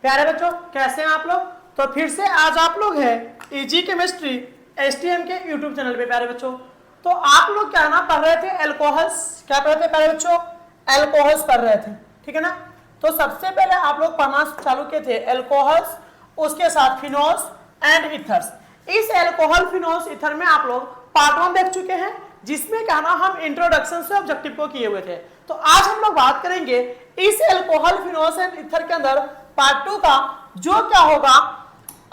प्यारे बच्चों कैसे हैं आप लोग। तो फिर से आज आप लोग हैं इजी केमिस्ट्री एसटीएम के यूट्यूब चैनल पे। प्यारे बच्चों तो आप लोग क्या ना पढ़ रहे थे एल्कोहल्स, क्या पढ़ रहे थे प्यारे बच्चों, एल्कोहल्स पढ़ रहे थे, ठीक है ना। तो सबसे पहले आप लोग पढ़ना चालू किए थे एल्कोहल्स, उसके साथ फिनोल्स एंड इथर्स। इस एल्कोहल फिनोल्स इथर में आप लोग पार्ट 1 देख चुके हैं, जिसमें क्या ना हम इंट्रोडक्शन से ऑब्जेक्टिव को किए हुए थे। तो आज हम लोग बात करेंगे इस एल्कोहल फिनोल्स एंड इथर के अंदर पार्ट 2 का, जो क्या होगा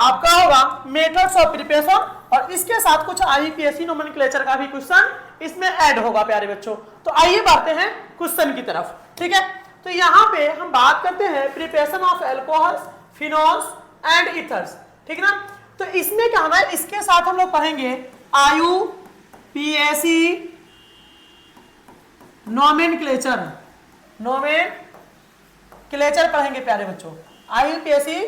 आपका होगा मेथड्स ऑफ प्रिपरेशन, और इसके साथ कुछ आईपीएससी नोमेनक्लेचर का भी क्वेश्चन इसमें ऐड होगा प्यारे बच्चों। तो आइए बढ़ते हैं क्वेश्चन की तरफ, ठीक है। तो यहाँ पे हम बात करते हैं preparation of alcohols phenols and ethers, ठीक है ना। तो इसमें क्या होना है, इसके साथ हम लोग पढ़ेंगे आईयूपीएससी नोमेनक्लेचर पढ़ेंगे प्यारे बच्चों, आईयूपीएससी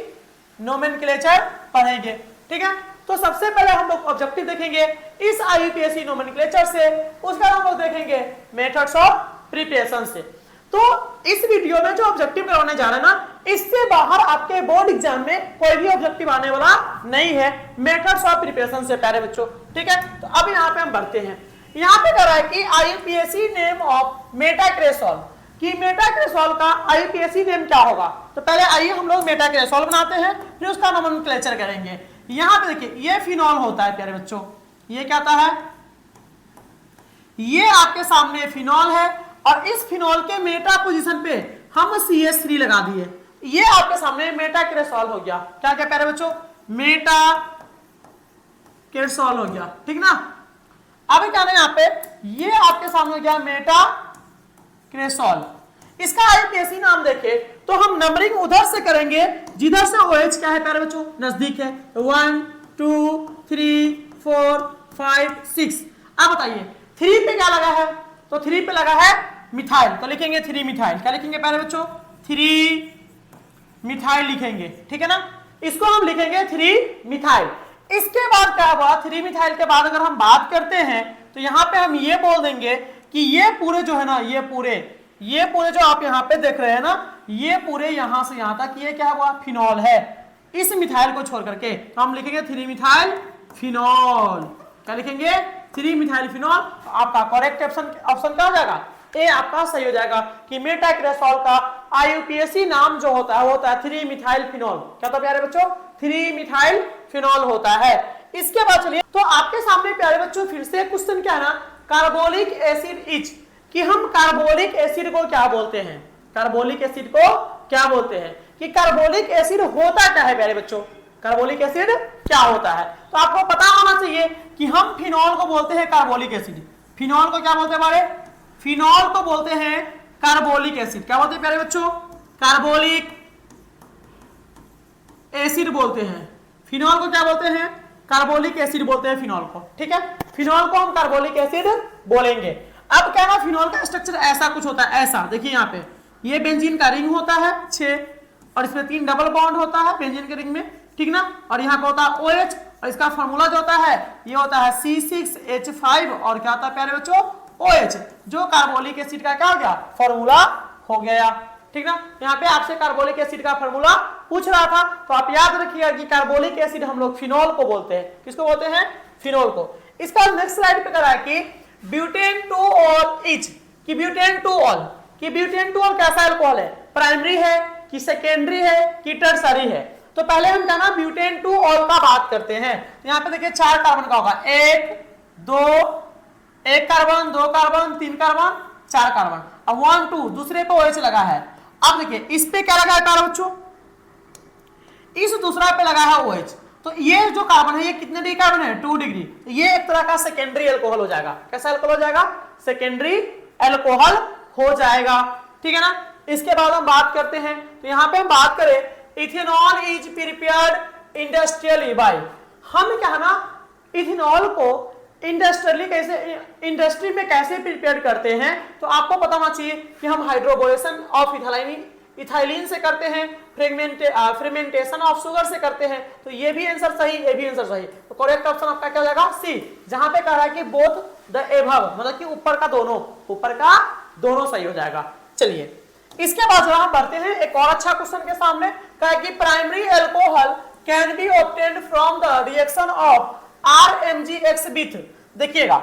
नोमेनक्लेचर पढ़ेंगे, ठीक है। तो सबसे पहले हम लोग ऑब्जेक्टिव देखेंगे इस आईयूपीएससी नोमेनक्लेचर से, उसका हम लोग देखेंगे मेथड्स ऑफ प्रिपरेशन से। तो इस वीडियो में जो ऑब्जेक्टिव करवाने जा रहे हैं ना, इससे बाहर आपके बोर्ड एग्जाम में कोई भी ऑब्जेक्टिव आने वाला नहीं है मेथड्स ऑफ प्रिपरेशन से प्यारे बच्चों, ठीक है। तो अब यहाँ पे हम बढ़ते हैं। यहाँ पे कह रहा है कि आईयूपीएससी नेम ऑफ मेटाक्रेसोल, कि मेटाक्रेसोल का आईयूपीएससी नेम क्या होगा। तो पहले आइए हम लोग मेटाक्रेसोल बनाते हैं, फिर उसका नोमेनक्लेचर करेंगे। यहाँ पे देखिए ये फिनॉल होता है प्यारे बच्चों, ये क्या होता है, ये आपके सामने फिनॉल है, और इस फिनॉल के मेटा पोजीशन पे हम CH3 लगा दिए, ये आपके सामने मेटाक्रेसोल हो गया। क्या क्या प्यारे बच्चों, मेटाक्रेसोल हो गया, ठीक ना। अब क्या है यहाँ पे, ये आपके सामने हो गया मेटाक्रेसोल। इसका आईयूपीएससी नाम देखे तो हम नंबरिंग उधर से करेंगे जिधर से OH क्या है प्यारे बच्चों, नजदीक है, 1 2 3 4 5 6। अब बताइए 3 पे क्या लगा है, तो 3 पे लगा है मिथाइल, तो लिखेंगे 3 मिथाइल। क्या लिखेंगे प्यारे बच्चों, 3 मिथाइल लिखेंगे, ठीक है ना। इसको हम लिखेंगे 3 मिथाइल। इसके बाद क्या हुआ, 3 मिथाइल के बाद अगर हम बात करते हैं तो यहाँ पे हम ये बोल देंगे कि ये पूरे जो है ना, ये पूरे जो आप यहाँ पे देख रहे हैं ना, ये पूरे यहाँ से यहाँ तक ये क्या हुआ, फिनॉल है, इस मिथाइल को छोड़ करके। तो हम लिखेंगे 3 मिथाइल फिनॉल। क्या लिखेंगे, 3 मिथाइल फिनॉल। तो आपका करेक्ट ऑप्शन क्या हो जाएगा, ए आपका सही हो जाएगा कि मेटाक्रेसोल का आईयूपीएससी नाम जो होता है वो होता है 3 मिथाइल फिनॉल। क्या था प्यारे बच्चों, 3 मिथाइल फिनॉल होता है। इसके बाद चलिए, तो आपके सामने प्यारे बच्चों फिर से क्वेश्चन क्या है ना, कार्बोलिक एसिड इज, कि हम कार्बोलिक एसिड को क्या बोलते हैं, कार्बोलिक एसिड को क्या बोलते हैं, कि कार्बोलिक एसिड होता क्या है प्यारे बच्चों, कार्बोलिक एसिड क्या होता है। तो आपको पता होना चाहिए कि हम फिनॉल को बोलते हैं कार्बोलिक एसिड, फिनॉल को क्या बोलते हैं हमारे, फिनॉल को बोलते हैं कार्बोलिक एसिड। क्या बोलते हैं प्यारे बच्चों, कार्बोलिक एसिड बोलते हैं, फिनॉल को क्या बोलते हैं, कार्बोलिक एसिड बोलते हैं फिनॉल को, ठीक है। फिनॉल को हम कार्बोलिक एसिड बोलेंगे। अब क्या ना, फिनॉल का स्ट्रक्चर ऐसा कुछ होता है, ऐसा देखिए यहाँ पे ये बेंजीन का रिंग होता है 6, और इसमें 3 डबल बॉन्ड होता है बेंजीन के रिंग में, ठीक ना। और यहाँ पे होता है OH, और इसका फॉर्मूला जो होता है ये होता है C6H5, और क्या होता है प्यारे बच्चों, OH, जो कार्बोलिक एसिड का क्या हो गया, फॉर्मूला हो गया, ठीक ना। यहाँ पे आपसे कार्बोलिक एसिड का फॉर्मूला पूछ रहा था, तो आप याद रखिएगा कि कार्बोलिक एसिड हम लोग फिनॉल को बोलते हैं। किसको बोलते हैं, फिनॉल को। इसका नेक्स्ट स्लाइड पे करा है कि ब्यूटेन टू ऑल इज, कि ब्यूटेन टू ऑल, कि ब्यूटेन टू ऑल कैसा अल्कोहल है, प्राइमरी है कि सेकेंडरी है कि टर्सरी है। तो पहले हम क्या ना ब्यूटेन टू ऑल का बात करते हैं। तो यहाँ पे देखिए 4 कार्बन का होगा, 1 कार्बन, 2 कार्बन, 3 कार्बन, 4 कार्बन। अब 1 2 दूसरे पे OH लगा है। अब देखिए इस पे क्या लगा है प्यारे बच्चों, इस दूसरा पे लगा है OH। तो ये जो कार्बन है ये कितने डिग्री कार्बन है, 2 डिग्री। तो ये एक तरह का सेकेंडरी अल्कोहल हो जाएगा। कैसा अल्कोहल हो जाएगा, सेकेंडरी अल्कोहल हो जाएगा, ठीक है ना। इसके बाद हम बात करते हैं, तो यहाँ पे हम बात करें ethanol is prepared industrially by, हम क्या है ना इथेनॉल को इंडस्ट्रियली कैसे, इंडस्ट्री में कैसे प्रिपेयर करते हैं। तो आपको पता होना चाहिए कि हम हाइड्रोबोरेशन ऑफ इथाइलिन से करते हैं, फ्रेगमेंटेशन ऑफ शुगर से करते हैं। तो ये भी आंसर सही, ये भी आंसर सही। तो करेक्ट ऑप्शन आपका क्या हो जाएगा, सी, जहां पे कह रहा है कि बोथ द एबव, मतलब कि ऊपर का दोनों सही हो जाएगा। चलिए इसके बाद जरा हम बढ़ते हैं एक और अच्छा क्वेश्चन के सामने, कहा कि primary alcohol can be obtained from the reaction of RMgX with, देखिएगा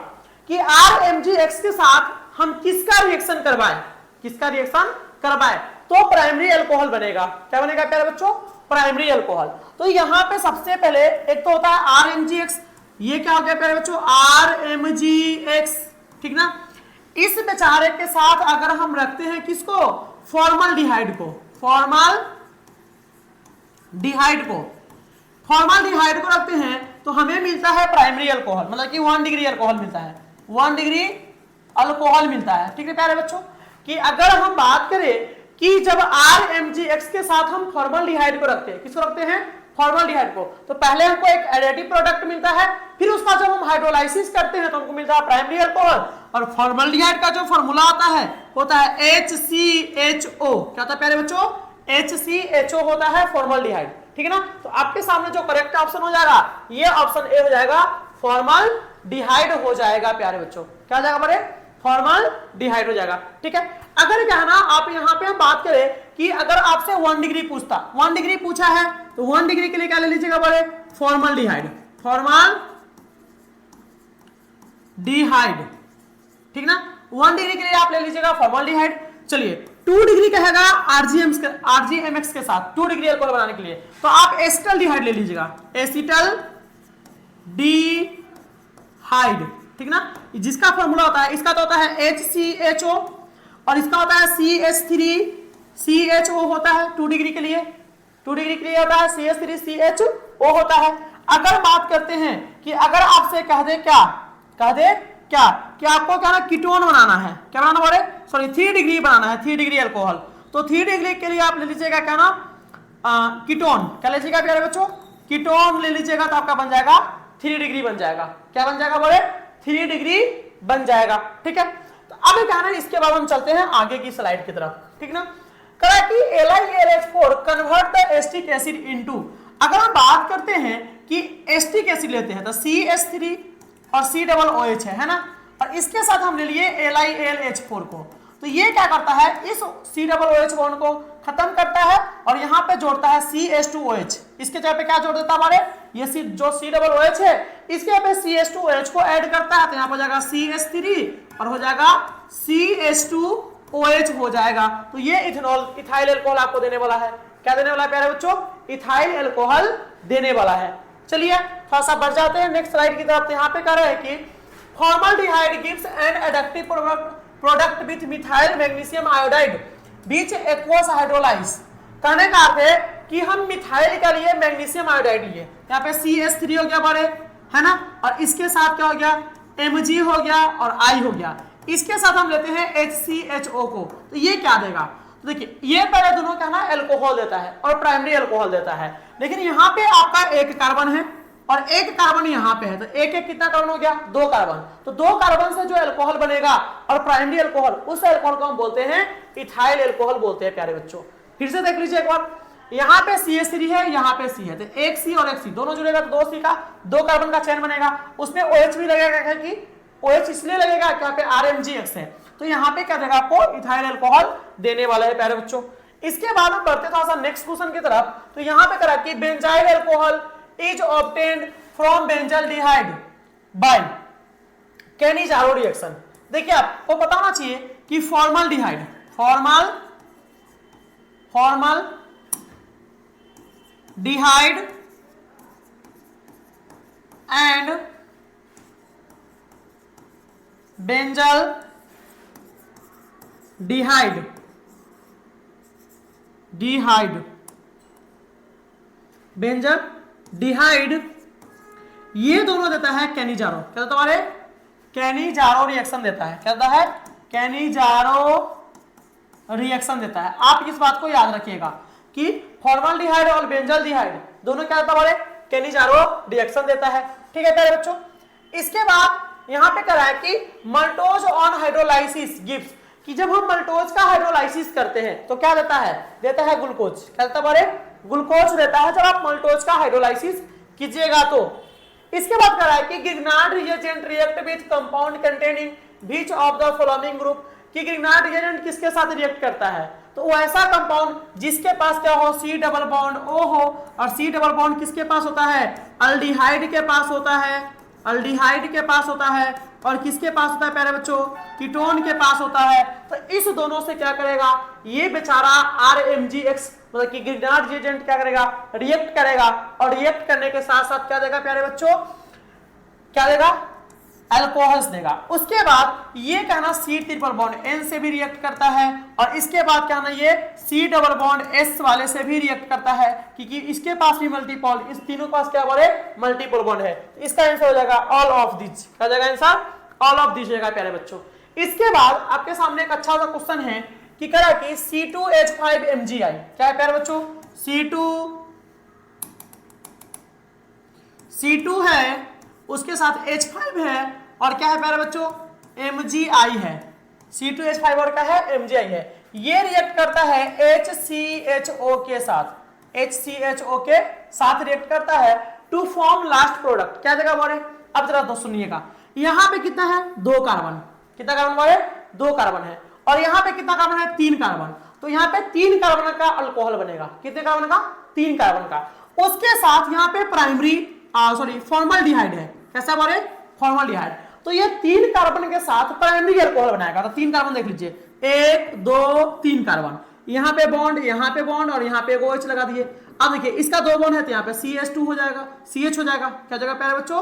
कि RMgX के साथ हम किसका रिएक्शन करवाएं, किसका रिएक्शन करवाएं तो प्राइमरी अल्कोहल बनेगा। क्या बनेगा प्यारे बच्चों? Primary alcohol. तो यहां पे सबसे पहले एक तो होता है RMgX, ये क्या हो गया प्यारे बच्चों? RMgX, ठीक ना। इस बेचारे के साथ अगर हम रखते हैं किसको? फॉर्मल्डिहाइड को, फॉर्मल्डिहाइड को, फॉर्मल्डिहाइड को रखते हैं तो हमें मिलता है प्राइमरी अल्कोहल, मतलब कि 1 डिग्री अल्कोहल मिलता है, 1 डिग्री अल्कोहल मिलता है। ठीक है प्यारे बच्चों, कि अगर हम बात करें कि जब RMgX के साथ हम फॉर्मल्डिहाइड को रखते हैं, किसको रखते हैं? फॉर्मल्डिहाइड को, तो पहले हमको एक एडिटिव प्रोडक्ट मिलता है, फिर उसका जब हम हाइड्रोलाइसिस करते हैं तो हमको मिलता है प्राइमरी अल्कोहल। और फॉर्मल्डिहाइड का जो फॉर्मूला होता है HCHO। क्या होता है प्यारे बच्चों? HCHO होता है फॉर्मल्डिहाइड। ठीक है ना। तो आपके सामने जो करेक्ट ऑप्शन हो जाएगा ये ऑप्शन ए हो जाएगा, फॉर्मल्डिहाइड हो जाएगा प्यारे बच्चों। क्या हो जाएगा बड़े? फॉर्मल्डिहाइड हो जाएगा। ठीक है। अगर क्या है ना, आप यहाँ पे हम बात करें कि अगर आपसे 1 डिग्री पूछता, 1 डिग्री पूछा है तो 1 डिग्री के लिए क्या ले लीजिएगा बड़े? Formaldehyde, formaldehyde. ठीक ना। 1 डिग्री के लिए आप ले लीजिएगा फॉर्मल्डिहाइड। चलिए 2 डिग्री कहेगा RGMX के साथ 2 डिग्री अल्कोहल बनाने के लिए, तो आप एसिटल्डिहाइड ले लीजिएगा, एसिटल्डिहाइड। ठीक ना। जिसका फॉर्मूला होता है, इसका तो होता है HCHO और इसका होता है CH3CHO होता है 2 डिग्री के लिए, 2 डिग्री के लिए होता है CH3CHO होता है। अगर बात करते हैं कि अगर आपसे कह दे क्या कि आपको क्या ना कीटोन बनाना है, क्या बनाना बोले? सॉरी 3 डिग्री बनाना है, 3 डिग्री अल्कोहल, तो 3 डिग्री के लिए आप ले लीजिएगा क्या ना कीटोन। क्या लीजिएगा प्यारे बच्चों? कीटोन ले लीजिएगा तो आपका बन जाएगा 3 डिग्री बन जाएगा। क्या बन जाएगा बोले? 3 डिग्री बन जाएगा। ठीक है। तो अब क्या है, इसके बाद हम चलते हैं आगे की स्लाइड की तरफ। ठीक ना। कहा कि LiLH4 convert the acetic acid into, अगर हम बात करते हैं कि एस्टिक एसिड लेते हैं तो CH3 और COOH है ना, और इसके साथ हम ले लिए LiLH4 को, तो ये क्या करता है? इस COOH बॉन्ड को खत्म करता है और यहाँ पे जोड़ता है CH2OH। इसके जगह पे क्या जोड़ देता है हमारे? ये जो COOH है इसके पे CH2OH को ऐड करता है, तो यहाँ पर जाएगा CH3 और हो जाएगा CH2OH हो जाएगा। तो ये इथाइल अल्कोहल आपको देने वाला है। क्या देने वाला है प्यारे बच्चों? इथाइल अल्कोहल देने वाला है। चलिए थोड़ा सा बढ़ जाते हैं नेक्स्ट स्लाइड की तरफ। यहाँ पे कह रहे हैं कि formaldehyde gives an adductive product with methyl magnesium iodide बीच एक्वस हाइड्रोलाइज। कहने का अर्थ है कि हम मिथाइल के लिए मैग्नीशियम आयोडाइड लिए, यहाँ पे CH3 हो गया बड़े, है ना, और इसके साथ क्या हो गया? Mg हो गया और I हो गया। इसके साथ हम लेते हैं HCHO को, तो ये क्या देगा? तो देखिए ये पहले दोनों क्या ना अल्कोहल देता है और प्राइमरी अल्कोहल देता है, लेकिन यहाँ पे आपका एक कार्बन है और एक कार्बन यहाँ पे है, तो एक एक कितना कार्बन हो गया? 2 कार्बन। तो 2 कार्बन से जो अल्कोहल बनेगा और प्राइमरी अल्कोहल, उस अल्कोहल को हम बोलते हैं इथाइल अल्कोहल बोलते हैं प्यारे बच्चों। फिर से देख लीजिए एक बार, यहाँ पे CH3 है, यहाँ पे C है, तो एक C और एक C दोनों जुड़ेगा तो 2 C का 2 कार्बन का चेन बनेगा। उसमें OH भी लगेगा, कि OH इसलिए लगेगा कि यहाँ पे RMgX है, तो यहाँ पे क्या देगा आपको? इथाइल अल्कोहल देने वाला है प्यारे बच्चों। इसके बाद हम बढ़ते थोड़ा सा नेक्स्ट क्वेश्चन की तरफ। तो यहाँ पे करा कि benzyl alcohol is obtained from benzaldehyde by Cannizzaro reaction. देखिए आपको पता होना चाहिए कि formaldehyde, formaldehyde and benzaldehyde benzaldehyde ये दोनों देता है कैनिजारो। क्या देता है? कैनिजारो रिएक्शन देता है। क्या देता है? कैनिजारो रिएक्शन देता है। आप इस बात को याद रखिएगा कि फॉर्मल्डिहाइड और बेंजल्डिहाइड दोनों क्या देता है? कैनिजारो रिएक्शन देता है। ठीक है प्यारे बच्चों। इसके बाद यहाँ पे करा है कि मल्टोज ऑन हाइड्रोलाइसिस गिव्स, कि जब हम मल्टोज का हाइड्रोलाइसिस करते हैं तो क्या देता है? देता है ग्लूकोज। क्या देता है? ग्लूकोज देता है जब आप मल्टोज का हाइड्रोलाइसिस कीजिएगा तो। इसके बाद करा है कि Grignard reagent react with compound containing which of the following group कि ग्रिग्नार्ड रिएजेंट किसके साथ रिएक्ट करता है, तो वो ऐसा कंपाउंड जिसके पास क्या हो, सी डबल बॉन्ड O हो, और सी डबल बॉन्ड किसके पास होता है, अल्डिहाइड के पास होता है, अल्डिहाइड के पास होता है, और किसके पास होता है प्यारे बच्चों, कीटोन के पास होता है। तो इस दोनों से क्या करेगा ये बेचारा RMgX मतलब कि ग्रिग्नार्ड रिएजेंट क्या करेगा, रिएक्ट करेगा, और रिएक्ट करने के साथ साथ क्या देगा प्यारे बच्चों, क्या देगा, अल्कोहल्स देगा। उसके बाद ये कहना C ट्रिपल बॉन्ड N से भी रिएक्ट करता है, और इसके बाद क्या ना ये C डबल बॉन्ड S वाले से भी रिएक्ट करता है, क्योंकि इसके पास भी मल्टीपल, इस तीनों के पास क्या बोले मल्टीपल बॉन्ड है। इसका आंसर हो जाएगा ऑल ऑफ दिस, क्या जाएगा आंसर, ऑल ऑफ दिस जाएगा प्यारे बच्चों। इसके बाद आपके सामने एक अच्छा सा क्वेश्चन है कि करा कि C2H5MgI क्या है प्यारे बच्चों, C2 है, उसके साथ H5 है, और क्या है प्यारे बच्चों, MgI है। C2H5 और क्या है, MgI है। ये रिएक्ट करता है HCHO के साथ, HCHO के साथ रिएक्ट करता है टू फॉर्म लास्ट प्रोडक्ट, क्या जगह बोले। अब जरा दोस्त सुनिएगा, यहाँ पे कितना है, 2 कार्बन, कितना कार्बन बोले, 2 कार्बन है, और यहाँ पे कितना कार्बन है, 3 कार्बन। तो यहाँ पे 3 कार्बन का अल्कोहल बनेगा, कितने कार्बन का, 3 कार्बन का। उसके साथ यहाँ पे प्राइमरी फॉर्मल्डिहाइड है, कैसा बोले, फॉर्मल्डिहाइड। तो ये 3 कार्बन के साथ प्राइमरी अल्कोहल बनाएगा। तो 3 कार्बन देख लीजिए, 1 2 3 कार्बन, यहाँ पे बॉन्ड, यहाँ पे बॉन्ड, और यहाँ पे एक OH लगा दिए। अब देखिए इसका 2 बॉन्ड है, तो यहाँ पे CH2 हो जाएगा, CH हो जाएगा, क्या जगह प्यारे बच्चों,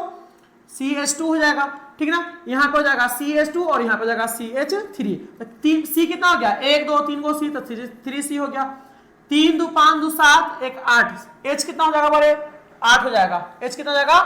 CH2 हो जाएगा, ठीक ना। यहाँ पे हो जाएगा CH2, और यहाँ पे हो जाएगा CH3। तो 3 C कितना हो गया, 1 2 3 को C, तो 3C हो गया। 3 2 5 2 7 1 8, H कितना हो जाएगा बोले, 8 हो जाएगा, H कितना हो जाएगा,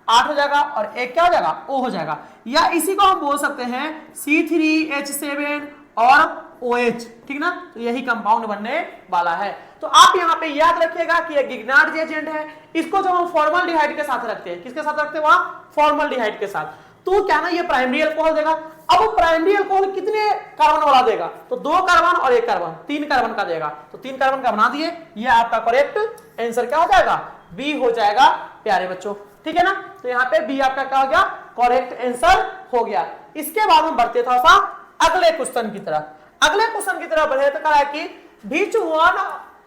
8 हो जाएगा, और एक क्या हो जाएगा, O हो जाएगा। या इसी को हम बोल सकते हैं C3H7 और OH, ठीक ना। तो यही कंपाउंड बनने वाला है। तो आप यहाँ पे याद रखिएगा कि ये ग्रिग्नार्ड रिएजेंट है, इसको जब हम फॉर्मल्डिहाइड के साथ रखते हैं, किसके साथ रखते हैं, वहां फॉर्मल्डिहाइड के साथ, तो क्या ना ये प्राइमरी अल्कोहल देगा। अब प्राइमरी अल्कोहल कितने कार्बन वाला देगा, तो 2 कार्बन और 1 कार्बन, 3 कार्बन का देगा। तो 3 कार्बन का बना दिए, ये आपका करेक्ट आंसर क्या हो जाएगा, बी हो जाएगा प्यारे बच्चों, ठीक है ना। तो यहाँ पे बी आपका क्या हो गया, करेक्ट आंसर हो गया। इसके बाद हम बढ़ते थोड़ा सा अगले क्वेश्चन की तरफ। अगले क्वेश्चन की तरफ बढ़े तो कहा है कि which one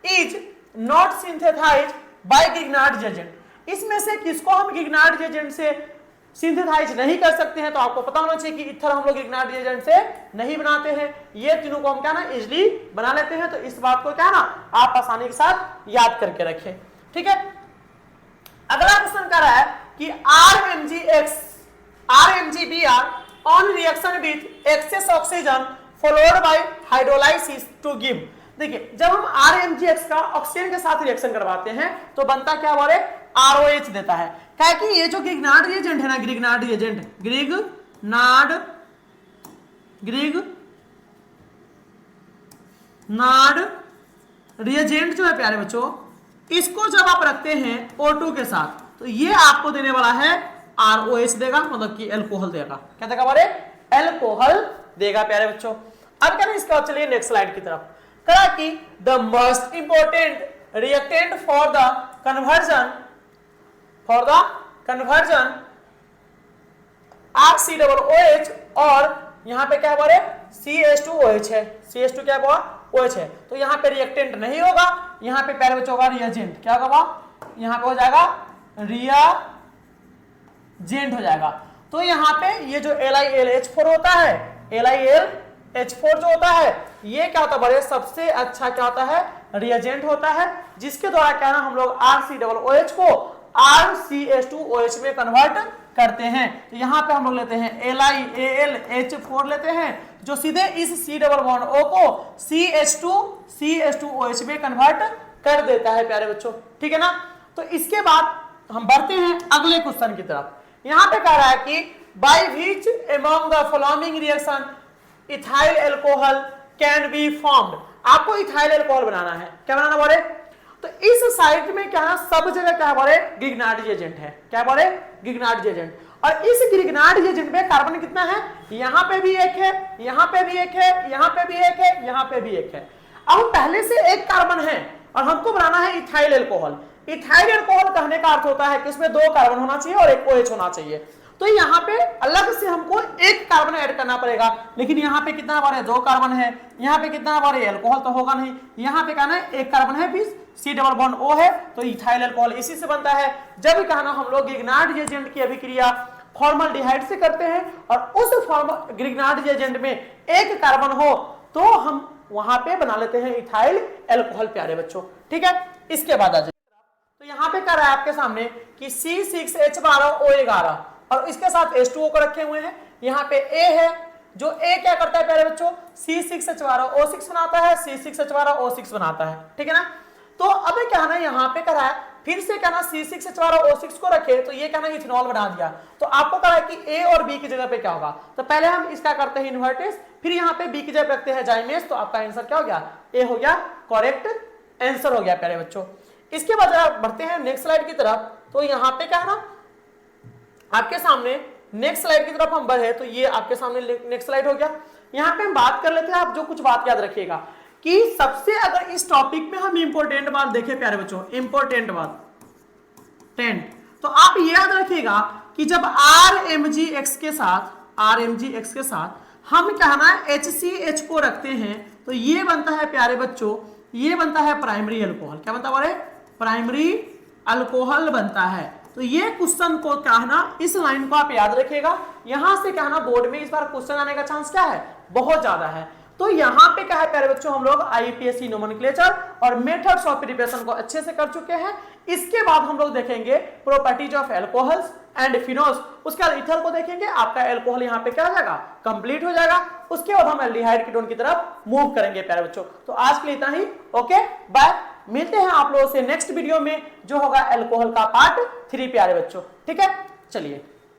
is not synthesized by Grignard reagent, इसमें से किसको हम Grignard reagent से सिंथेसाइज नहीं कर सकते हैं। तो आपको पता होना चाहिए कि इथर हम लोग Grignard reagent से नहीं बनाते हैं, ये तीनों को हम क्या ना इजिली बना लेते हैं। तो इस बात को क्या ना आप आसानी के साथ याद करके रखें, ठीक है। अगला क्वेश्चन कर रहा है कि RMgBr on reaction with excess oxygen followed by hydrolysis to give। देखिए जब हम RMgX का ऑक्सीजन के साथ रिएक्शन करवाते हैं तो बनता क्या बोले, ROH देता है। क्या कि ये जो ग्रिग्नार्ड रिएजेंट है ना, ग्रिग्नार्ड रिएजेंट, ग्रिग्नार्ड रिएजेंट जो है प्यारे बच्चों, इसको जब आप रखते हैं O2 के साथ तो ये आपको देने वाला है ROH देगा, मतलब कि अल्कोहल देगा। क्या देगा बोले, अल्कोहल देगा प्यारे बच्चों। अब क्या ना इसके बाद चलिए नेक्स्ट स्लाइड की तरफ। कहा कि the most important reactant for the conversion RCOOH, और यहां पे क्या बोले CH2OH है, CH2 क्या बोला, OH है। तो यहाँ पे रिएक्टेंट नहीं होगा, यहाँ पे प्यारे बच्चों होगा रिएजेंट, क्या होगा, यहाँ पे हो जाएगा रिएजेंट हो जाएगा। तो यहाँ पे ये जो LiLH4 होता है, LiLH4 जो होता है ये क्या होता है बड़े, सबसे अच्छा क्या होता है, रिएजेंट होता है, जिसके द्वारा क्या ना हम लोग RCOOH को RCH2OH में कन्वर्ट करते हैं। तो यहाँ पे हम लोग लेते हैं LiAlH4 लेते हैं, जो सीधे इस C डबल बॉन्ड O को CH2OH में कन्वर्ट कर देता है प्यारे बच्चों, ठीक है ना। तो इसके बाद हम बढ़ते हैं अगले क्वेश्चन की तरफ। यहाँ पे कह रहा है कि by which among the following reaction ethyl alcohol can be formed. आपको इथाइल अल्कोहल बनाना है, क्या बनाना बोले, तो इस साइड में क्या है, सब जगह क्या बोले, ग्रिग्नार्ड रिएजेंट है, क्या बोले, ग्रिग्नार्ड रिएजेंट। और इस ग्रिग्नार्ड रिएजेंट में कार्बन कितना है, यहाँ पे भी एक है, यहाँ पे भी एक है, यहाँ पे भी एक है, यहाँ पे भी एक है। अब पहले से एक कार्बन है और हमको बनाना है इथाइल अल्कोहल। इथाइल अल्कोहल कहने का अर्थ होता है कि इसमें 2 कार्बन होना चाहिए और एक OH होना चाहिए। तो यहाँ पे अलग से हमको एक कार्बन ऐड करना पड़ेगा, लेकिन यहाँ पे कितना बार है, 2 कार्बन है, यहाँ पे कितना बार है, अल्कोहल तो होगा नहीं, यहाँ पे कहना है 1 कार्बन है, फिर C डबल बॉन्ड O है, तो इथाइल अल्कोहल इसी से बनता है। जब कहना हम लोग ग्रिग्नार्ड रिएजेंट की अभिक्रिया फॉर्मल्डिहाइड से करते हैं और उस ग्रिग्नार्ड रिएजेंट में 1 कार्बन हो तो हम वहां पे बना लेते हैं इथाइल अल्कोहल प्यारे बच्चों, ठीक है। इसके बाद आ जाए, तो यहाँ पे कह रहा है आपके सामने कि C6H12O11 और इसके साथ H2O को रखे हुए हैं। यहाँ पे A है, जो A क्या करता है प्यारे बच्चों, C6H12O6 बनाता है, C6H12O6 बनाता है, ठीक है ना। तो अब क्या है ना, यहाँ पे कह रहा है फिर से कहना C6H12O6 को रखे, तो ये कहना इथेनॉल बना दिया। तो आपको कह रहा है कि A और B की जगह पे क्या होगा, तो पहले हम इसका करते हैं इन्वर्टेस, फिर यहाँ पे B की जगह रखते हैं जाइमेस, तो आपका आंसर क्या हो गया, A हो गया, करेक्ट आंसर हो गया प्यारे बच्चों। इसके बाद आप बढ़ते हैं नेक्स्ट स्लाइड की तरफ, तो यहाँ पे क्या है ना आपके सामने नेक्स्ट स्लाइड की तरफ हम बढ़े, तो ये आपके सामने नेक्स्ट स्लाइड हो गया। यहाँ पे हम बात कर लेते हैं, आप जो कुछ बात याद रखिएगा कि सबसे अगर इस टॉपिक में हम इंपॉर्टेंट बात देखें प्यारे बच्चों, इंपॉर्टेंट बात तो आप ये याद रखिएगा कि जब RMgX के साथ हम कहना HCH को रखते हैं, तो ये बनता है प्यारे बच्चों, ये बनता है प्राइमरी अल्कोहल। क्या बनता है, प्राइमरी अल्कोहल बनता है। तो ये क्वेश्चन को कहना, इस लाइन को आप याद रखिएगा, यहां से कहना बोर्ड में इस बार क्वेश्चन आने का चांस क्या है, बहुत ज्यादा है। तो यहाँ पे क्या है प्यारे बच्चों, हम लोग IUPAC नोमेनक्लेचर और मेथड्स ऑफ प्रिपरेशन को अच्छे से कर चुके हैं। इसके बाद हम लोग देखेंगे properties of alcohols and phenols, उसके बाद इथर को देखेंगे, आपका अल्कोहल यहाँ पे क्या हो जाएगा, कंप्लीट हो जाएगा। उसके बाद हम एल्डिहाइड कीटोन की तरफ मूव करेंगे प्यारे बच्चों। तो आज के लिए इतना ही, ओके बाय, मिलते हैं आप लोगों से नेक्स्ट वीडियो में जो होगा अल्कोहल का पार्ट 3 प्यारे बच्चों, ठीक है, चलिए।